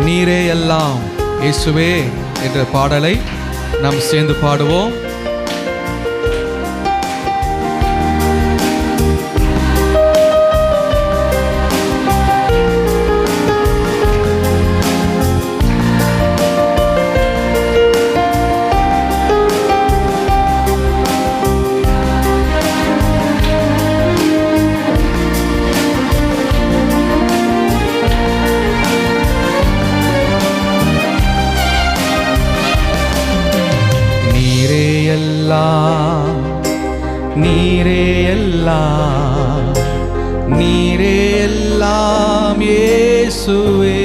நீரே எல்லாம் இயேசுவே என்ற பாடலை நாம் சேர்ந்து பாடுவோம். நீரே எல்லாம் நீரே எல்லாம் இயேசுவே,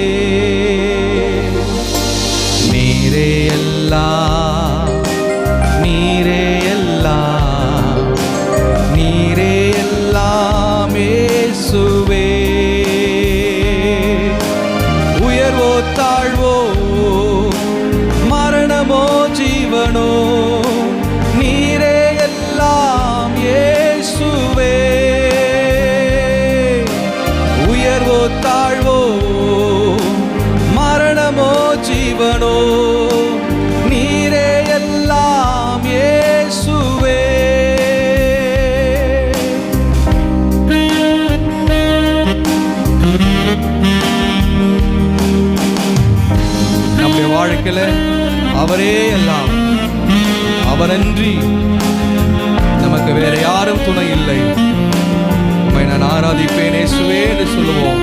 நீரே எல்லாம் நீரே எல்லாம் நீரே எல்லாம் இயேசுவே. உயர்வோ தாழ்வோ மரணமோ ஜீவனோ நீரே எல்லாம் இயேசுவே. உயர்வோ தாழ்வோ மரணமோ ஜீவனோ நீரே எல்லாம் இயேசுவே. நம்முடைய வாழ்க்கையில அவரே எல்லாம், அவரன்றி நமக்கு வேற யாரும் துணை இல்லை. உம்மை நான் ஆராதிப்பேன் இயேசுவே என்று சொல்லுவோம்.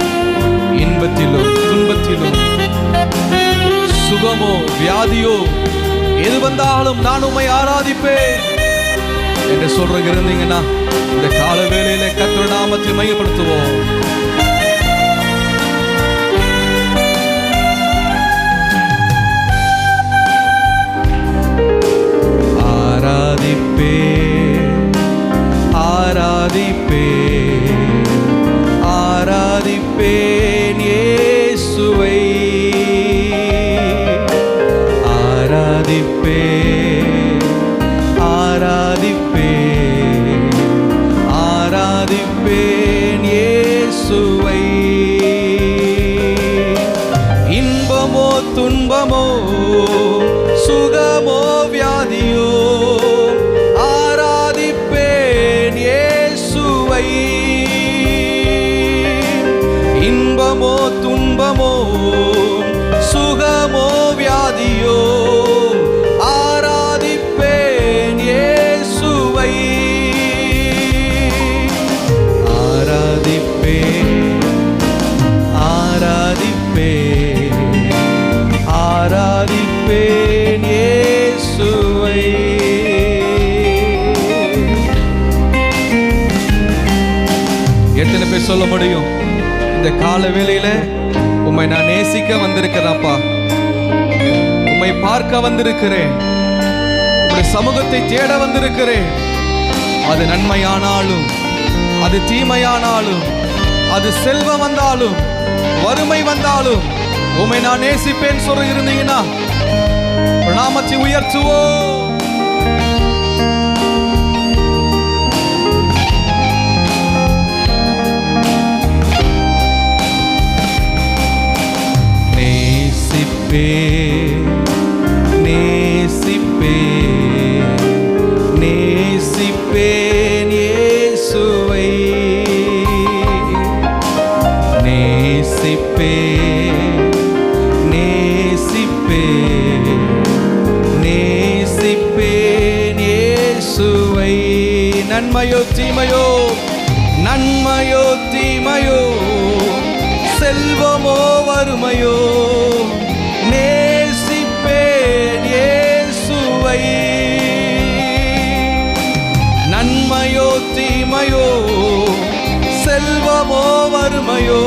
இன்பத்திலும் துன்பத்திலும் சுகமோ வியாதியோ எது வந்தாலும் நான் உம்மை ஆராதிப்பேன் என்று சொல்றீங்க இருந்தீங்கன்னா இந்த கால வேளையில கர்த்தருடைய நாமத்தை மையப்படுத்துவோம். ஆராதிப்பேன் இயேசுவை, ஆராதிப்பேன் இயேசுவை. இன்பமோ துன்பமோ சுகமோ வியாதியோ ஆராதிப்பேன் இயேசுவை. இன்பமோ துன்பமோ சுகமோ வியாதியோ ஆராதிப்பேன் இயேசுவை. ஆராதிப்பேன் இயேசுவை. எத்தனை பேர் சொல்ல முடியும் இந்த கால வேளையில உம்மை நான் நேசிக்க வந்திருக்கிறேன்ப்பா, உம்மை பார்க்க வந்திருக்கிறேன், உம்முடைய சமூகத்தை தேட வந்திருக்கிறேன். அது நன்மையானாலும் அது தீமையானாலும் அது செல்வம் வந்தாலும் வறுமை வந்தாலும் உம்மை நான் நேசிப்பேன் சொல்ல இருந்தீங்கன்னா நாமத்தை உயர்த்துவோம். நேசிப்பேன் இயேசுவை. நேசிப்பேன் இயேசுவை. நன்மையோ தீமையோ நன்மையோ தீமையோ செல்வமோ வறுமையோ நேசிப்பேன் இயேசுவை. நன்மையோ தீமையோ செல்வமோ வறுமையோ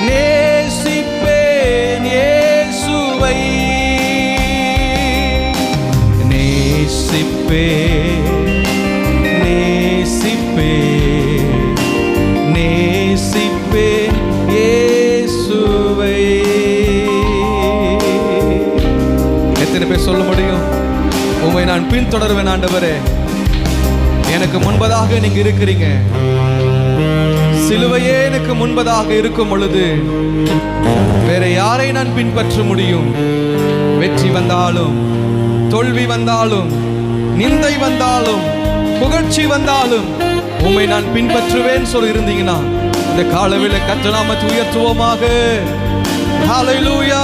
நேசிப்பேன் இயேசுவை. நேசிப்பேன் இயேசுவை. எத்தனை பேர் சொல்ல முடியும் உம்மை நான் பின்தொடர்வேன் ஆண்டவரே, எனக்கு முன்பதாக நீங்க இருக்கிறீங்க, சிலுவையே எனக்கு முன்பதாக இருக்கும் பொழுது வேற யாரை நான் பின்பற்ற முடியும்? வெற்றி வந்தாலும் தோல்வி வந்தாலும் நிந்தை வந்தாலும் புகழ்ச்சி வந்தாலும் உம்மை நான் பின்பற்றுவேன் சொல்லி இருந்தீங்கன்னா இந்த காலவேளை கர்த்தர் நாமத்தை உயர்த்துவோமாக. ஹல்லேலூயா.